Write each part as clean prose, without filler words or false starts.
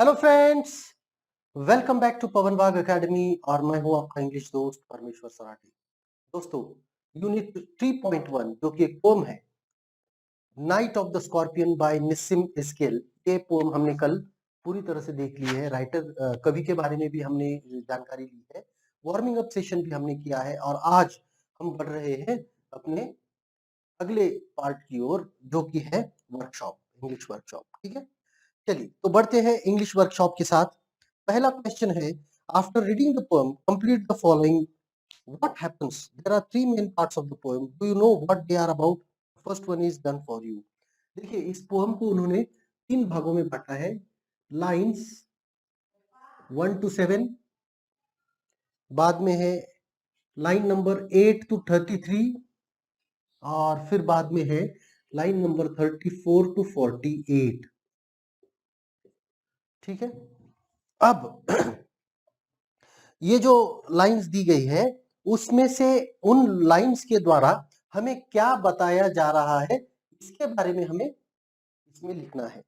Hello friends, welcome back to Pawan Bagh academy और मैं हूं आपका इंग्लिश दोस्त परमेश्वर सराठी। दोस्तों, यूनिट 3.1 जो कि एक पोम है, night of the scorpion by Nissim Ezekiel. ये पोम हमने कल पूरी तरह से देख ली है। राइटर कवि के बारे में भी हमने जानकारी ली है, वार्मिंग अप सेशन भी हमने किया है और आज हम बढ़ रहे हैं अपने अगले पार्ट की ओर जो कि है वर्कशॉप, इंग्लिश वर्कशॉप। ठीक है, चलिए तो बढ़ते हैं इंग्लिश वर्कशॉप के साथ। पहला क्वेश्चन है, after reading the poem complete the following. What happens? There are three main parts of the poem, do you know what they are about? First one is done for you. देखिए, इस poem को उन्होंने तीन भागों में बांटा है। Lines 1 to 7, बाद में है लाइन नंबर 8 to 33 और फिर बाद में है लाइन नंबर 34 to 48। ठीक है, अब ये जो लाइंस दी गई है उसमें से उन लाइंस के द्वारा हमें क्या बताया जा रहा है, इसके बारे में हमें इसमें लिखना है।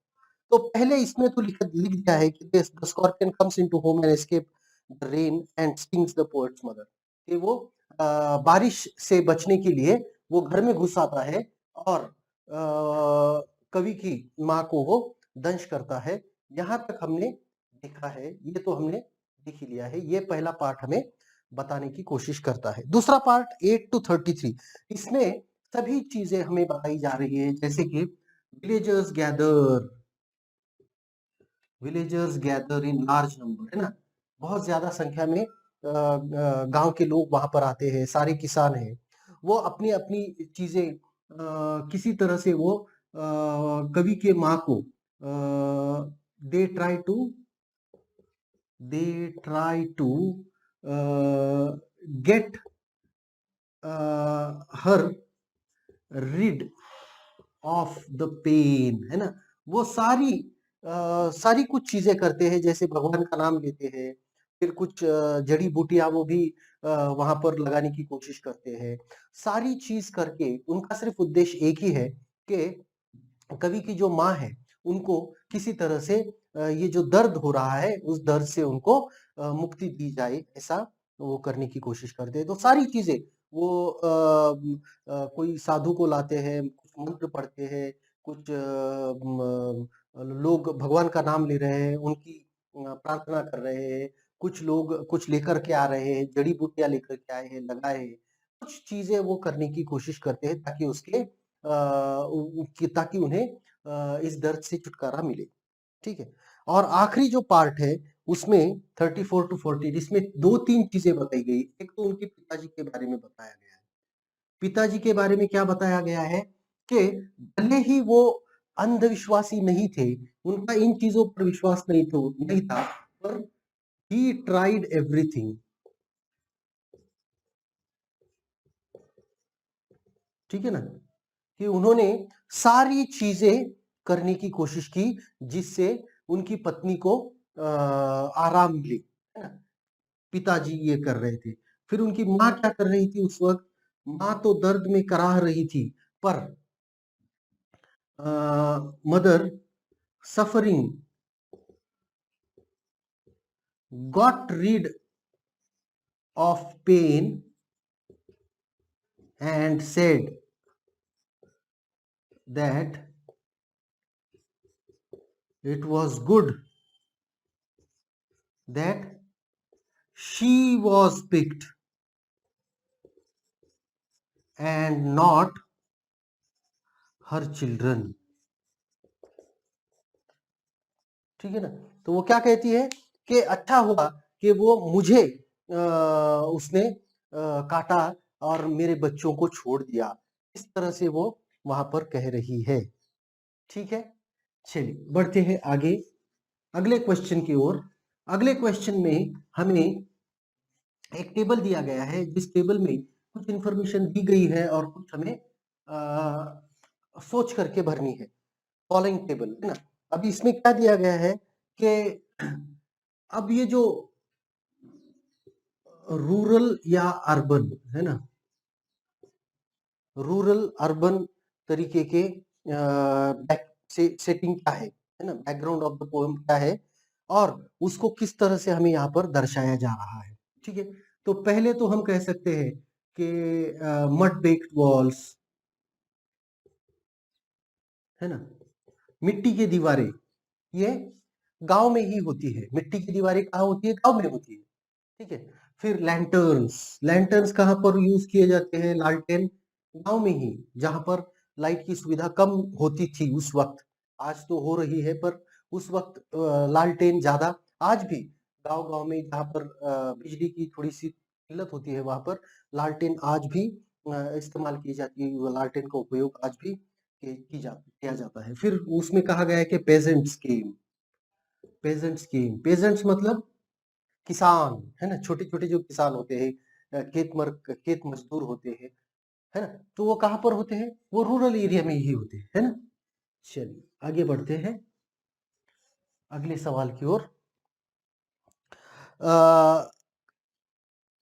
तो पहले इसमें तो लिख दिया है कि the scorpion comes into home and escape the rain and stings the poets mother, कि वो बारिश से बचने के लिए वो घर में घुस आता है और कवि की माँ को वो दंश करता है। यहाँ तक हमने देखा है, ये तो हमने देख ही लिया है। ये पहला पार्ट हमें बताने की कोशिश करता है। दूसरा पार्ट 8 to 33, इसमें सभी चीजें हमें बताई जा रही है, जैसे कि villagers gather, villagers gather in large number, है ना। बहुत ज्यादा संख्या में गांव के लोग वहां पर आते हैं, सारे किसान हैं। वो अपनी अपनी चीजें किसी तरह से वो कवि के माँ को they try to they try to get her rid of the pain, है ना। वो सारी कुछ चीजें करते हैं, जैसे भगवान का नाम लेते हैं, फिर कुछ जड़ी बूटियां वो भी वहां पर लगाने की कोशिश करते हैं। सारी चीज करके उनका सिर्फ उद्देश्य एक ही है कि कवि की जो माँ है उनको किसी तरह से ये जो दर्द हो रहा है उस दर्द से उनको मुक्ति दी जाए, ऐसा वो करने की कोशिश करते हैं। तो सारी चीजें वो कोई साधु को लाते हैं, कुछ मंत्र पढ़ते हैं, कुछ लोग भगवान का नाम ले रहे हैं, उनकी प्रार्थना कर रहे हैं। कुछ लोग कुछ लेकर के आ रहे हैं, जड़ी बूटियां लेकर के आए हैं, लगाए हैं। कुछ चीजें वो करने की कोशिश करते हैं ताकि उसके ताकि उन्हें इस दर्द से छुटकारा मिले। ठीक है, और आखिरी जो पार्ट है उसमें 34 to 40, इसमें दो तीन चीजें बताई गई। एक तो उनके पिताजी के बारे में बताया गया है। पिताजी के बारे में क्या बताया गया है कि भले ही वो अंधविश्वासी नहीं थे, उनका इन चीजों पर विश्वास नहीं था, पर ही ट्राइड एवरीथिंग। ठीक है ना, कि उन्होंने सारी चीजें करने की कोशिश की जिससे उनकी पत्नी को आराम मिले, है ना। पिताजी ये कर रहे थे। फिर उनकी माँ क्या कर रही थी उस वक्त? माँ तो दर्द में कराह रही थी, पर mother suffering got rid of pain and said that it was गुड that she was picked and not her children। ठीक है ना, तो वो क्या कहती है कि अच्छा हुआ कि वो मुझे उसने काटा और मेरे बच्चों को छोड़ दिया, इस तरह से वो वहां पर कह रही है। ठीक है, चलिए बढ़ते हैं आगे अगले क्वेश्चन की ओर। अगले क्वेश्चन में हमें एक टेबल दिया गया है, जिस टेबल में कुछ इंफॉर्मेशन दी गई है और कुछ हमें सोच करके भरनी है। फॉलोइंग टेबल, है ना। अभी इसमें क्या दिया गया है कि अब ये जो रूरल या अर्बन, है ना, रूरल अर्बन तरीके के सेटिंग क्या है ना, बैकग्राउंड ऑफ द पोएम क्या है। और उसको किस तरह से हमें यहाँ पर दर्शाया जा रहा है। ठीक है, तो पहले तो हम कह सकते हैं कि मड बेक्ड वॉल्स, है ना, मिट्टी की दीवारें, ये गांव में ही होती है। मिट्टी की दीवारें कहाँ होती है? गांव में होती है। ठीक है, फिर लैंटर्न्स, लैंटर्न्स कहाँ पर यूज किए जाते हैं? लालटेन, गांव में ही, जहां पर लाइट की सुविधा कम होती थी उस वक्त। आज तो हो रही है, पर उस वक्त लालटेन ज्यादा। आज भी गांव गांव में जहाँ पर बिजली की थोड़ी सी किल्लत होती है, वहां पर लालटेन आज भी इस्तेमाल की जाती है। लालटेन का उपयोग आज भी किया जाता है। फिर उसमें कहा गया है कि peasant scheme, peasant scheme, peasants मतलब किसान, है ना, छोटे छोटे जो किसान होते हैं, खेत मजदूर होते हैं, है ना, तो वो कहाँ पर होते हैं? वो रूरल एरिया में ही होते हैं, है ना। चलिए आगे बढ़ते हैं अगले सवाल की ओर।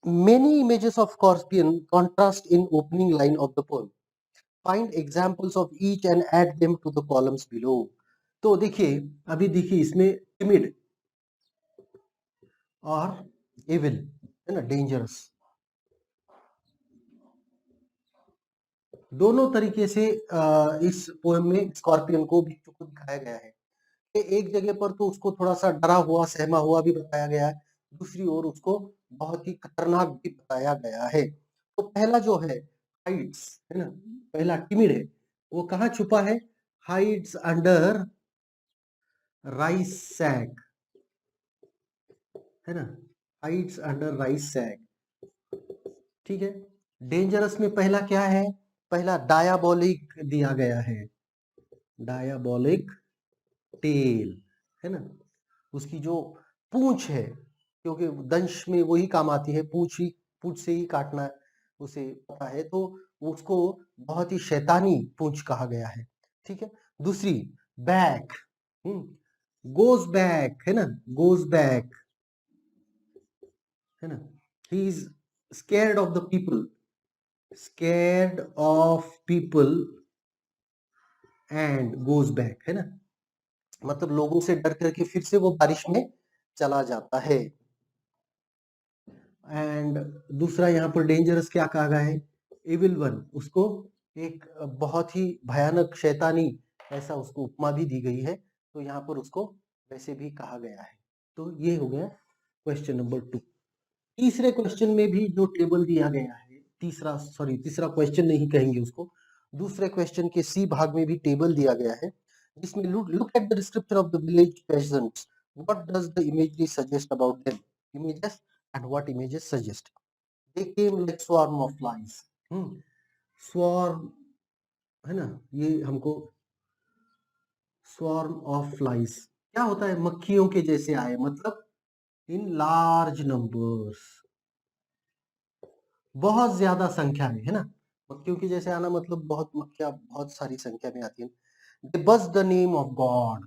Many images of scorpion contrast in opening line of the poem. Find examples of each and add them to the columns below. तो देखिए, अभी देखिए इसमें timid और evil, है ना, डेंजरस, दोनों तरीके से इस पोएम में स्कॉर्पियन को भिक्षु को दिखाया गया है। एक जगह पर तो उसको थोड़ा सा डरा हुआ सहमा हुआ भी बताया गया है, दूसरी ओर उसको बहुत ही खतरनाक भी बताया गया है। तो पहला जो है हाइड्स, है ना, पहला टिमिड है, वो कहाँ छुपा है? हाइड्स अंडर राइस सैक, है ना, हाइड्स अंडर राइस सैक। ठीक है, डेंजरस में पहला क्या है? पहला डायाबोलिक दिया गया है, डायाबोलिक टेल, है ना, उसकी जो पूंछ है, क्योंकि दंश में वही काम आती है, पूंछ ही, पूंछ से ही काटना उसे पता है, तो उसको बहुत ही शैतानी पूंछ कहा गया है। ठीक है, दूसरी बैक, गोज बैक, है ना, गोज बैक, है ना, he is scared of the people, scared of people and goes back, है ना, मतलब लोगों से डर करके फिर से वो बारिश में चला जाता है। एंड दूसरा यहाँ पर डेंजरस क्या कहा गया है? इविल वन, उसको एक बहुत ही भयानक शैतानी, ऐसा उसको उपमा भी दी गई है, तो यहाँ पर उसको वैसे भी कहा गया है। तो ये हो गया क्वेश्चन नंबर 2। तीसरे क्वेश्चन में भी जो टेबल दिया गया है, तीसरा क्वेश्चन नहीं कहेंगे उसको, दूसरे क्वेश्चन के सी भाग में भी टेबल दिया गया है, जिसमें look at the description of the village pageants, what does the imagery suggest about them, images and what images suggest. They came like swarm of flies, swarm, है ना, ये हमको स्वार्म ऑफ फ्लाइज क्या होता है? मक्खियों के जैसे आए, मतलब इन लार्ज नंबर्स, बहुत ज्यादा संख्या में, है ना, मक्खियों की जैसे आना मतलब बहुत मक्खियां बहुत सारी संख्या में आती हैं। They buzz the name of God,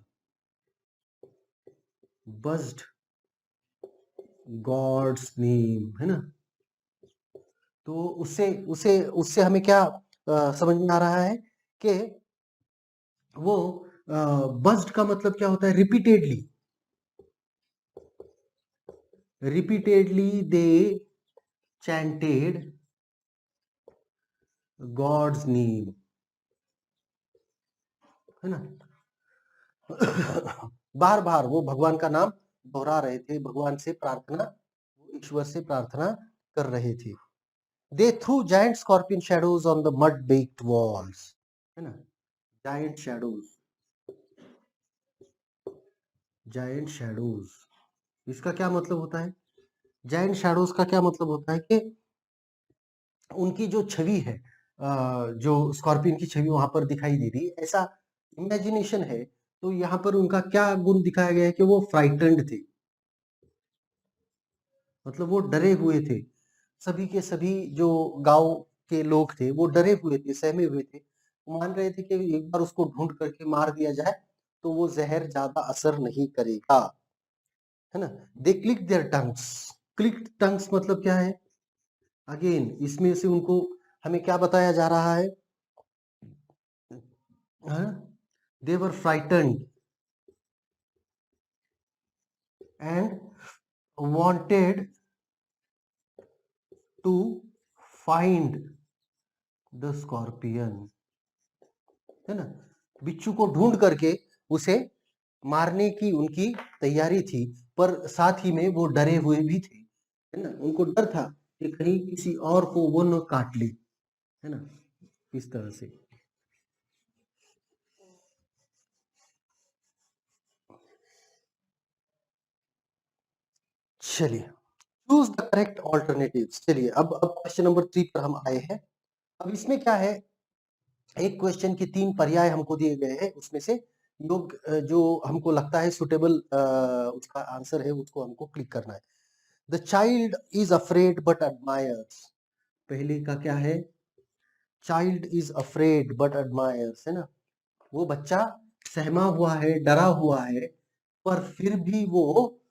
buzzed God's name, है ना, तो उससे उससे उससे हमें क्या समझ में आ रहा है कि वो बज्ड का मतलब क्या होता है? रिपीटेडली, रिपीटेडली दे चैंटेड गॉड्स नेम, है ना, बार बार वो भगवान का नाम दोहरा रहे थे, भगवान से प्रार्थना, ईश्वर से प्रार्थना कर रहे थे। They threw giant scorpion shadows on the mud baked walls, है ना, जायंट शैडोज, जायंट शैडोज, इसका क्या मतलब होता है? जायंट शैडोज का क्या मतलब होता है कि उनकी जो छवि है, जो स्कॉर्पियन की छवि वहां पर दिखाई दे रही है, ऐसा इमेजिनेशन है। तो यहाँ पर उनका क्या गुण दिखाया गया है कि वो फ्राइटेंड थे, मतलब वो डरे हुए थे। सभी के सभी जो गांव के लोग थे वो डरे हुए थे, सहमे हुए थे, वो मान रहे थे कि एक बार उसको ढूंढ करके मार दिया जाए तो वो जहर ज्यादा असर नहीं करेगा, है ना। They click their tongues, click tongues मतलब क्या है? अगेन इसमें से उनको हमें क्या बताया जा रहा है? दे वर frightened, and wanted to find the scorpion, है ना, बिच्छू को ढूंढ करके उसे मारने की उनकी तैयारी थी, पर साथ ही में वो डरे हुए भी थे, है ना, उनको डर था कि कहीं किसी और को वो न काट ले, है ना, इस तरह से। चलिए, चूज द करेक्ट ऑल्टरनेटिव। चलिए अब क्वेश्चन नंबर 3 पर हम आए हैं। अब इसमें क्या है, एक क्वेश्चन के 3 पर्याय हमको दिए गए हैं, उसमें से जो हमको लगता है सुटेबल उसका आंसर है, उसको हमको क्लिक करना है। The child is afraid but admires, पहले का क्या है, child is afraid but admires, है ना, वो बच्चा सहमा हुआ है, डरा हुआ है, पर फिर भी वो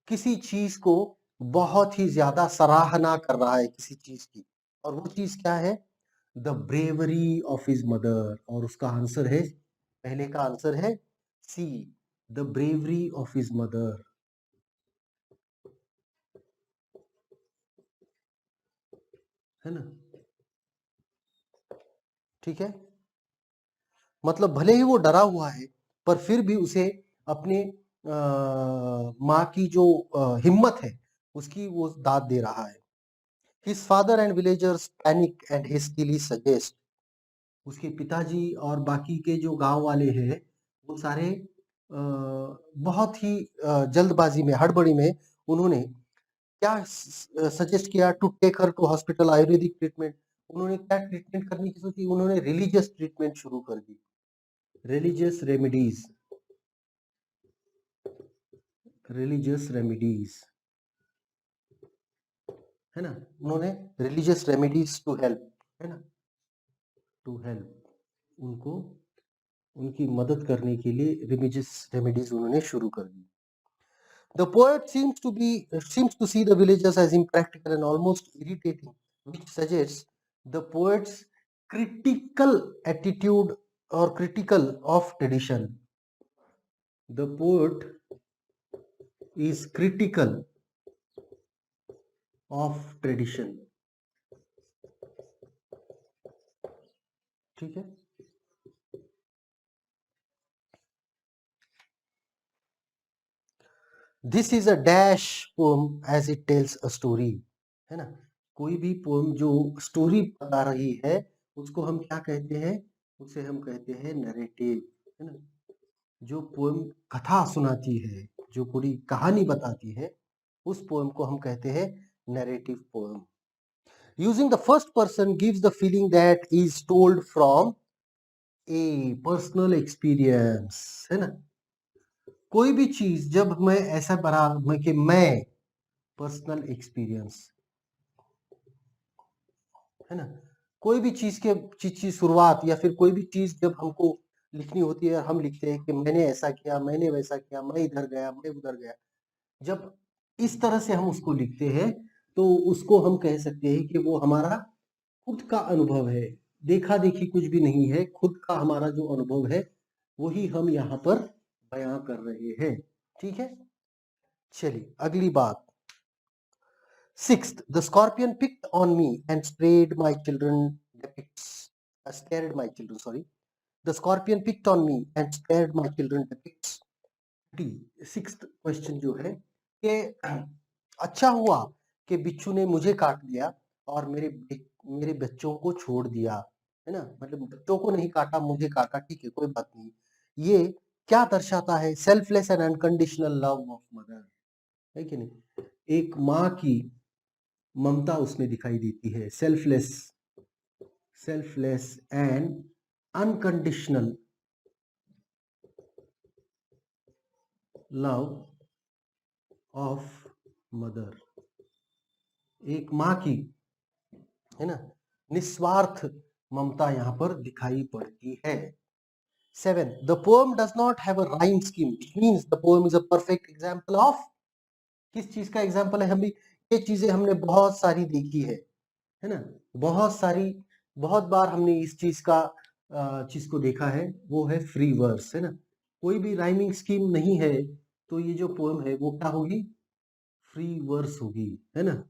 किसी चीज को बहुत ही ज्यादा सराहना कर रहा है किसी चीज की, और वो चीज क्या है, the bravery of his mother, और उसका आंसर है, पहले का आंसर है C, the bravery of his mother, है ना, ठीक है, मतलब भले ही वो डरा हुआ है, पर फिर भी उसे अपने माँ की जो हिम्मत है उसकी वो दाद दे रहा है। His father and villagers panic and hastily suggest, उसके पिताजी और बाकी के जो गांव वाले हैं वो सारे बहुत ही जल्दबाजी में, हड़बड़ी में उन्होंने क्या सजेस्ट किया, to take her to hospital, ayurvedic treatment, उन्होंने क्या ट्रीटमेंट करने की सोची, उन्होंने रिलीजियस ट्रीटमेंट शुरू कर दी, रिलीजियस रेमेडीज, रिलीजियस रेमेडीज, है ना, उन्होंने रिलीजियस रेमेडीज टू हेल्प, है ना, टू हेल्प, उनको उनकी मदद करने के लिए रिलीजियस रेमेडीज उन्होंने शुरू कर दी। The poet seems to see the villagers as impractical and almost irritating, which suggests the poet's critical attitude or critical of tradition. The poet is critical of tradition. ठीक है, this is a dash poem as it tells a story, है ना, कोई भी pome जो story बता रही है उसको हम क्या कहते हैं, उसे हम कहते हैं नरेटिव, है ना, जो पोएम कथा सुनाती है, जो पूरी कहानी बताती है, उस पोएम को हम कहते हैं narrative poem. Using the first person gives the feeling that is told from A personal experience, है ना, कोई भी चीज जब मैं ऐसा बना कि मैं, पर्सनल एक्सपीरियंस, है ना, कोई भी चीज की शुरुआत या फिर कोई भी चीज जब हमको लिखनी होती है, हम लिखते हैं कि मैंने ऐसा किया, मैंने वैसा किया, मैं इधर गया, मैं उधर गया, जब इस तरह से हम उसको लिखते हैं तो उसको हम कह सकते हैं कि वो हमारा खुद का अनुभव है, देखा देखी कुछ भी नहीं है, खुद का हमारा जो अनुभव है वही हम यहाँ पर बयां कर रहे हैं, ठीक है। चलिए अगली बात, Sixth, the scorpion picked on me and scared my children depicts. Scared my children, sorry. The scorpion picked on me and scared my children depicts. D. Sixth question जो है कि अच्छा हुआ कि बिच्छू ने मुझे काट दिया और मेरे बच्चों को छोड़ दिया, है ना, मतलब बच्चों को नहीं काटा, मुझे काटा, ठीक है, कोई बात नहीं। ये क्या दर्शाता है, selfless and unconditional love of mother, है कि नहीं, एक माँ की ममता उसमें दिखाई देती है, selfless and unconditional love of mother, एक माँ की, है ना, निस्वार्थ ममता यहाँ पर दिखाई पड़ती है। 7. The poem does not have a rhyme scheme, which means the poem is a perfect example of, किस चीज का एग्जाम्पल है, हम भी ये चीजें हमने बहुत सारी देखी है ना, बहुत सारी, बहुत बार हमने इस चीज को देखा है, वो है फ्री वर्स, है ना, कोई भी राइमिंग स्कीम नहीं है, तो ये जो पोएम है वो क्या होगी, फ्री वर्स होगी, है ना।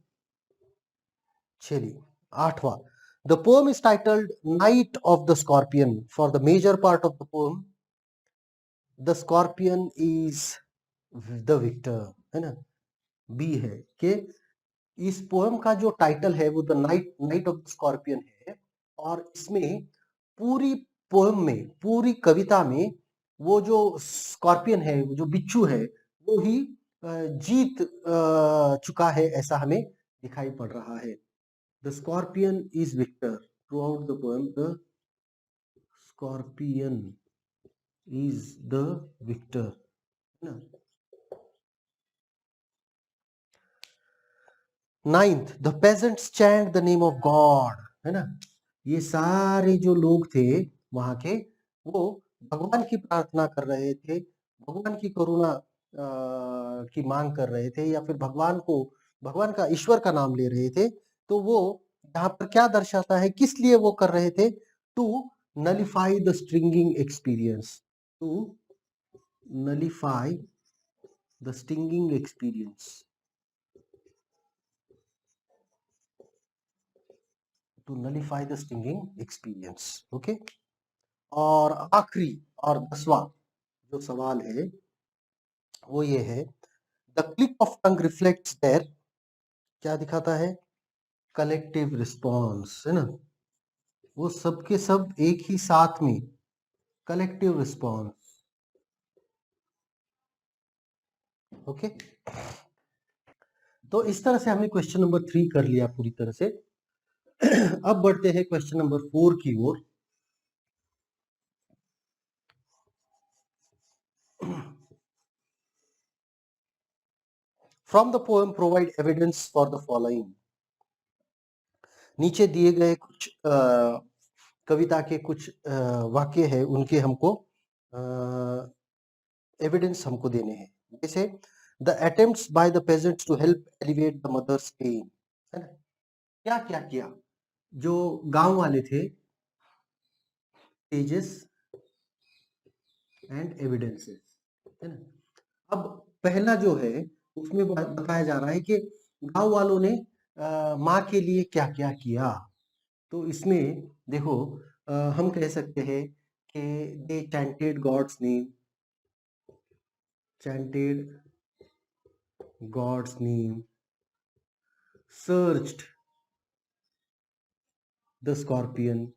चलिए 8वां, the poem is titled night of the scorpion. For the major part of the poem the scorpion is the victor, है ना। बी है कि इस पोएम का जो टाइटल है वो the night night of the scorpion है, और इसमें पूरी पोएम में, पूरी कविता में वो जो स्कॉर्पियन है, वो जो बिच्छू है, वो ही जीत चुका है, ऐसा हमें दिखाई पड़ रहा है। The scorpion is victor throughout the poem, the scorpion is the victor, है ना। 9th, the peasants chant the name of God, है ना। ये सारे जो लोग थे वहां के, वो भगवान की प्रार्थना कर रहे थे, भगवान की करुणा की मांग कर रहे थे, या फिर भगवान का, ईश्वर का नाम ले रहे थे। तो वो यहाँ पर क्या दर्शाता है, किस लिए वो कर रहे थे, to nullify the stringing experience, to nullify the stinging experience, to nullify the stinging experience, okay. और आखिरी और 10वां जो सवाल है वो ये है, the click of tongue reflects there, क्या दिखाता है, कलेक्टिव रिस्पॉन्स, है ना। वो सब के सब एक ही साथ में, कलेक्टिव रिस्पॉन्स, ओके। तो इस तरह से हमने क्वेश्चन नंबर 3 कर लिया पूरी तरह से। अब बढ़ते हैं क्वेश्चन नंबर 4 की ओर। From the poem provide evidence for the following. नीचे दिए गए कुछ कविता के कुछ वाक्य है, उनके हमको एविडेंस हमको देने हैं। जैसे the attempts by the peasants to help elevate the mother's pain, है ना। क्या क्या किया जो गांव वाले थे, पेजेस एंड एविडेंसेस, है ना। अब पहला जो है उसमें बताया जा रहा है कि गांव वालों ने माँ के लिए क्या क्या किया। तो इसमें देखो, हम कह सकते हैं कि they chanted God's name, chanted God's name, searched the scorpion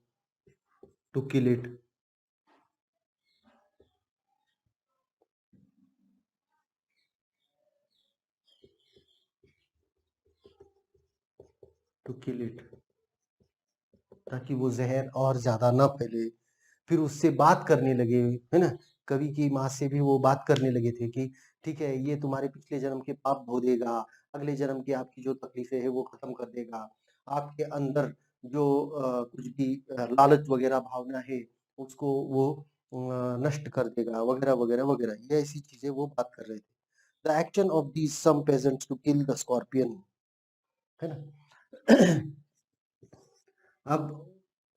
to kill it, ताकि वो जहर और ज्यादा ना फैले। फिर उससे बात करने लगे, है ना। कवि की माँ से भी वो बात करने लगे थे कि ठीक है, ये तुम्हारे पिछले जन्म के पाप धो देगा, अगले जन्म की आपकी जो तकलीफें है वो खत्म कर देगा, आपके अंदर जो कुछ भी लालच वगैरह भावना है उसको वो नष्ट कर देगा, वगैरह वगैरह वगैरह, ये ऐसी चीजें वो बात कर रहे थे। The action of these some peasants to kill the scorpion, है ना। अब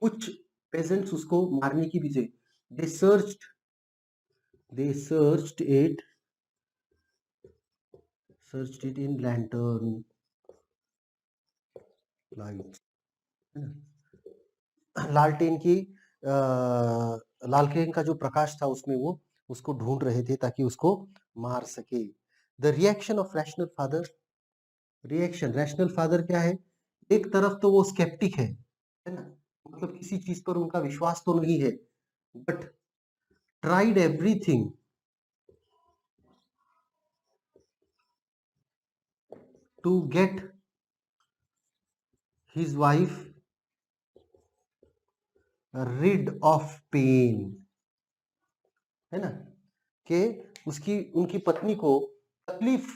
कुछ पेजेंट्स उसको मारने की बजाय they searched it in lantern light, लालटेन की लालटेन का जो प्रकाश था उसमें वो उसको ढूंढ रहे थे ताकि उसको मार सके। The reaction of rational father क्या है, एक तरफ तो वो स्केप्टिक है ना, मतलब किसी चीज पर उनका विश्वास तो नहीं है, but tried everything to get his wife rid of pain, है ना, कि उसकी उनकी पत्नी को तकलीफ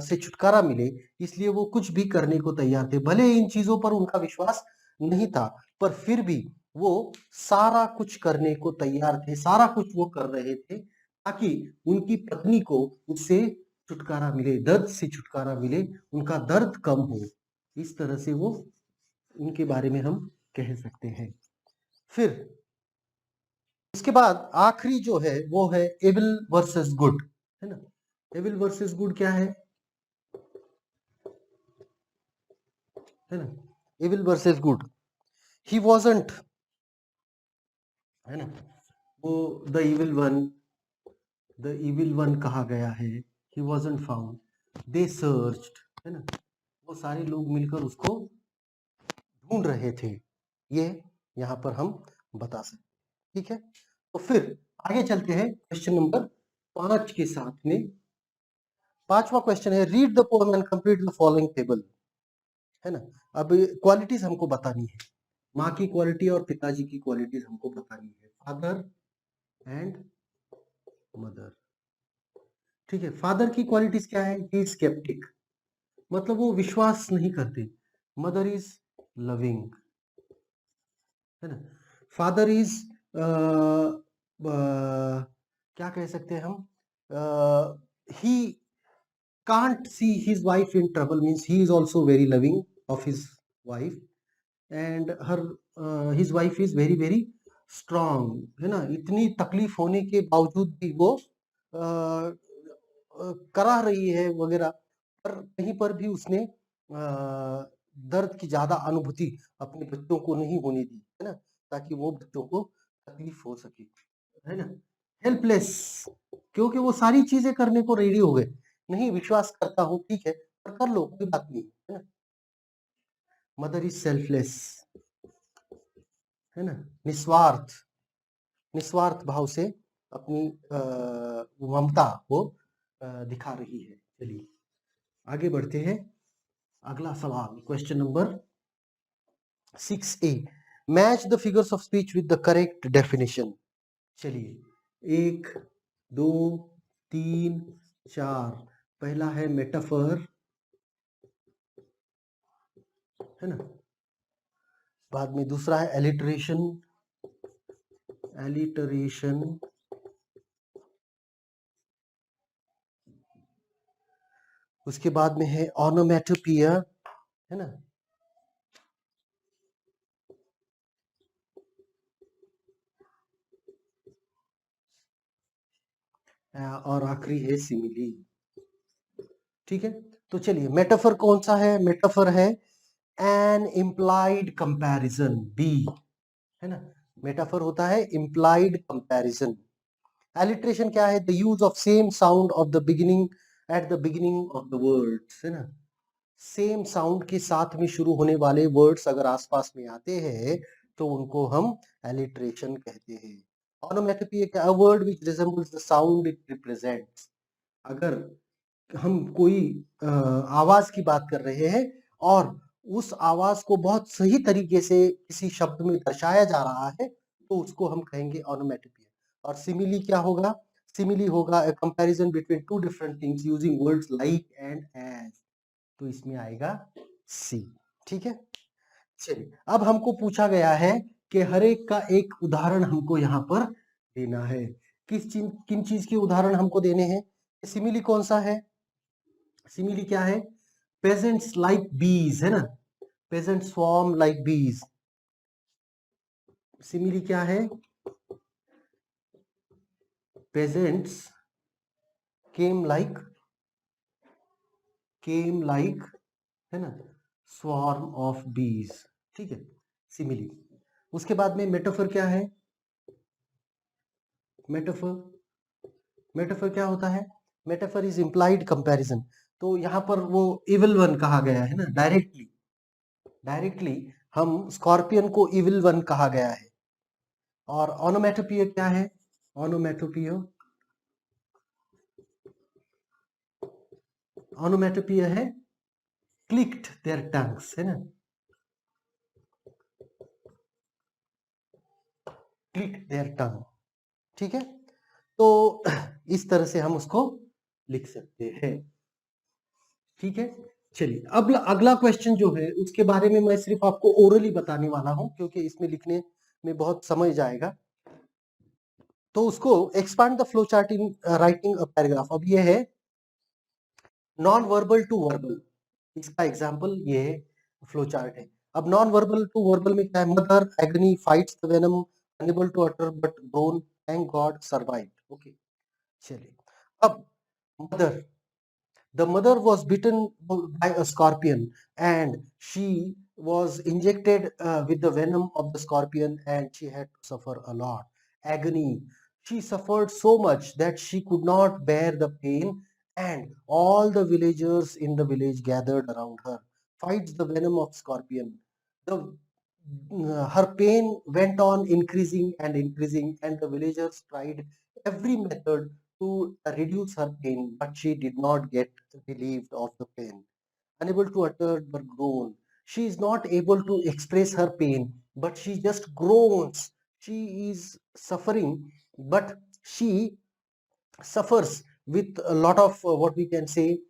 से छुटकारा मिले, इसलिए वो कुछ भी करने को तैयार थे। भले इन चीजों पर उनका विश्वास नहीं था, पर फिर भी वो सारा कुछ करने को तैयार थे, सारा कुछ वो कर रहे थे ताकि उनकी पत्नी को उससे छुटकारा मिले, दर्द से छुटकारा मिले, उनका दर्द कम हो। इस तरह से वो उनके बारे में हम कह सकते हैं। फिर उसके बाद आखिरी जो है वो है एविल वर्सेस गुड, है ना। एविल वर्सेस गुड क्या है ना, एविल वर्सेस गुड। ही वॉजंट, है ना, वो द इविल वन कहा गया है, ही वॉजंट फाउंड, दे सर्च्ड, है ना, वो सारे लोग मिलकर उसको ढूंढ रहे थे, ये यहाँ पर हम बता सकते, ठीक है। तो फिर आगे चलते हैं क्वेश्चन नंबर 5 के साथ में। 5वां क्वेश्चन है, read the poem and complete the following table, है ना। अब क्वालिटीज हमको बतानी है, माँ की क्वालिटी और पिताजी की क्वालिटीज हमको बतानी है, फादर एंड मदर, ठीक है। फादर की क्वालिटीज क्या है, ही इज स्केप्टिक, मतलब वो विश्वास नहीं करते। मदर इज लविंग, है ना। फादर इज क्या कह सकते हैं हम, ही can't see his wife in trouble, means he is also very loving of his wife, and her his wife is very very strong, है ना। इतनी तकलीफ होने के बावजूद भी वो करा रही है वगैरह, पर कहीं पर भी उसने दर्द की ज्यादा अनुभूति अपने बच्चों को नहीं होने दी, है ना, ताकि वो बच्चों को तकलीफ हो सके, है ना। हेल्पलेस, क्योंकि वो सारी चीजें करने को रेडी हो गए, नहीं विश्वास करता हूँ ठीक है, पर कर लो कोई बात नहीं, है ना। मदर इज सेल्फलेस, है ना, निस्वार्थ, निस्वार्थ भाव से अपनी ममता को दिखा रही है। चलिए आगे बढ़ते हैं, अगला सवाल question number 6A, match the figures of speech with the correct definition. चलिए 1 2 3 4, पहला है मेटाफर, है ना, बाद में दूसरा है एलिटरेशन, एलिटरेशन, उसके बाद में है ऑनोमेटोपिया, है ना, और आखिरी है सिमिली, ठीक है। तो चलिए मेटाफर कौन सा है, मेटाफर है एन इम्प्लाइड कंपैरिजन, बी, है ना, मेटाफर होता है इम्प्लाइड कंपैरिजन। एलिट्रेशन क्या है, the use of same sound of the beginning at the beginning of the words, है ना, सेम साउंड के साथ में शुरू होने वाले वर्ड्स अगर आसपास में आते हैं तो उनको हम एलिट्रेशन कहते हैं। ऑनोमेटोपी एक word which resembles the sound it represents, अगर हम कोई आवाज की बात कर रहे हैं और उस आवाज को बहुत सही तरीके से किसी शब्द में दर्शाया जा रहा है तो उसको हम कहेंगे ऑनोमेटोपी। और सिमिली क्या होगा, सिमिली होगा a comparison between two different things using words like and as, तो इसमें आएगा सी, ठीक है। चलिए अब हमको पूछा गया है कि हर एक का एक उदाहरण हमको यहाँ पर देना है, किन चीज के उदाहरण हमको देने हैं। सिमिली कौन सा है, सिमिली क्या है, पेजेंट्स लाइक बीज, है ना, पेजेंट स्वॉर्म लाइक बीज, सिमिली क्या है, पेजेंट्स केम लाइक, है ना, स्वॉर्म ऑफ बीज, ठीक है, सिमिली। उसके बाद में मेटाफर क्या है, मेटाफर, मेटाफर क्या होता है, मेटाफर इज इंप्लाइड कंपैरिजन, तो यहाँ पर वो इविल वन कहा गया है ना, डायरेक्टली, डायरेक्टली हम स्कॉर्पियन को इविल वन कहा गया है। और ऑनोमेटोपिया क्या है, ऑनोमेटोपिया, ऑनोमेटोपिया है क्लिक्ड देयर टंग्स, है ना, क्लिक देयर टंग, ठीक है। तो इस तरह से हम उसको लिख सकते हैं, ठीक है। चलिए अब अगला क्वेश्चन जो है उसके बारे में मैं सिर्फ आपको ओरली बताने वाला हूं क्योंकि इसमें लिखने में बहुत समय जाएगा, तो उसको expand the flow chart in writing a paragraph. अब ये है नॉन वर्बल टू वर्बल, इसका एग्जांपल ये है, फ्लो चार्ट है। अब नॉन वर्बल टू वर्बल में क्या है, mother agony fights the venom unable to utter but groan thank God survived, okay. चलिए अब mother. The mother was bitten by a scorpion and she was injected with the venom of the scorpion and she had to suffer a lot. Agony. She suffered so much that she could not bear the pain and all the villagers in the village gathered around her. Fights the venom of scorpion. Her pain went on increasing and increasing and the villagers tried every method to reduce her pain, but she did not get relieved of the pain. Unable to utter the groan, she is not able to express her pain, but she just groans. She is suffering, but she suffers with a lot of what we can say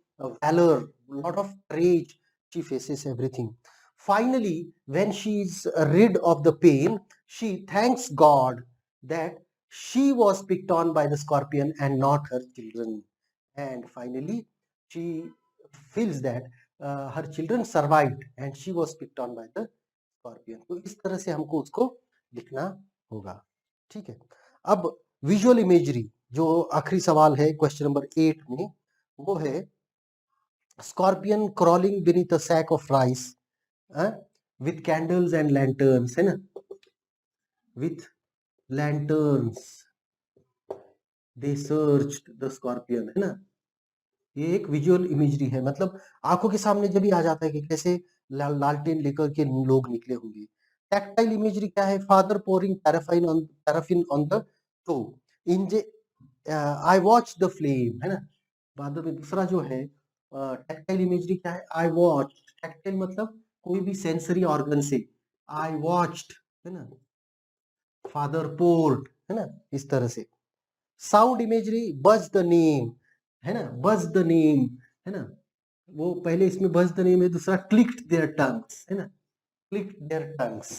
valor, a lot of courage. She faces everything. Finally, when she is rid of the pain, she thanks God that she was picked on by the scorpion and not her children. And finally, she feels that her children survived and she was picked on by the scorpion. तो इस तरह से हमको उसको लिखना होगा. ठीक है. अब विजुअल इमेजरी जो आखिरी सवाल है क्वेश्चन नंबर 8 में, वो है scorpion crawling beneath a sack of rice with candles and lanterns, है ना, with lanterns they searched the scorpion, है ना. ये एक विजुअल इमेजरी है, मतलब आंखों के सामने जब भी आ जाता है कि कैसे लालटेन लेकर के लोग निकले होंगे. टैक्टाइल इमेजरी क्या है? Father pouring paraffin on the stove इंजे आई वॉच द फ्लेम, है ना. बाद में दूसरा जो है टैक्टाइल इमेजरी क्या है? I watch. टैक्टाइल मतलब कोई भी सेंसरी ऑर्गन से. आई वॉच्ड, है ना. फादर पोर्ड, है ना, इस तरह से. साउंड इमेजरी बज द नेम, है ना, बज द नेम, है ना. वो पहले इसमें बज द नेम है, दूसरा क्लिक्ड देयर टंग्स, है ना, क्लिक्ड देयर टंग्स.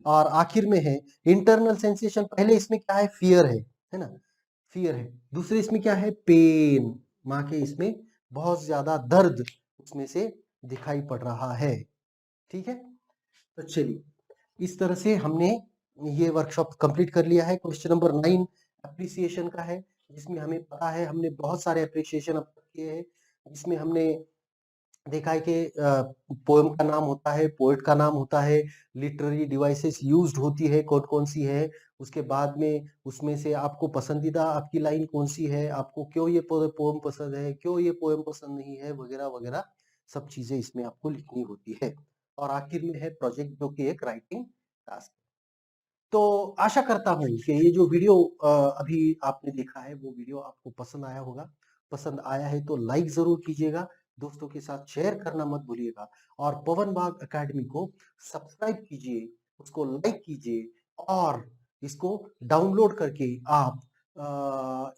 और आखिर में है इंटरनल सेंसेशन. पहले इसमें क्या है? फियर है ना, फियर है. दूसरे इसमें क्या है? पेन. माँ के इसमें बहुत ज्यादा दर्द उसमें से दिखाई पड़ रहा है. ठीक है. तो चलिए, इस तरह से हमने ये वर्कशॉप कंप्लीट कर लिया है. क्वेश्चन नंबर 9 अप्रिसिएशन का है, जिसमें हमें पता है हमने बहुत सारे अप्रिसिएशन अब तक किए हैं, जिसमें हमने देखा है कि पोएम का नाम होता है, पोएट का नाम होता है, लिटरेरी डिवाइसेस यूज्ड होती है कौन कौन सी है, उसके बाद में उसमें से आपको पसंदीदा आपकी लाइन कौन सी है, आपको क्यों ये पोएम पसंद है, क्यों ये पोएम पसंद नहीं है, वगैरह वगैरह सब चीजें इसमें आपको लिखनी होती है. और आखिर में है प्रोजेक्ट, जो कि एक राइटिंग टास्क. तो आशा करता हूँ कि ये जो वीडियो अभी आपने देखा है वो वीडियो आपको पसंद आया होगा. पसंद आया है तो लाइक जरूर कीजिएगा, दोस्तों के साथ शेयर करना मत भूलिएगा, और पवन बाग एकेडमी को सब्सक्राइब कीजिए, उसको लाइक कीजिए, और इसको डाउनलोड करके आप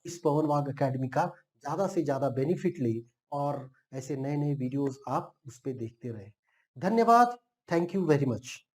इस पवन बाग एकेडमी का ज्यादा से ज्यादा बेनिफिट लें और ऐसे नए नए वीडियोस आप उस पर देखते रहें. धन्यवाद. Thank you very much.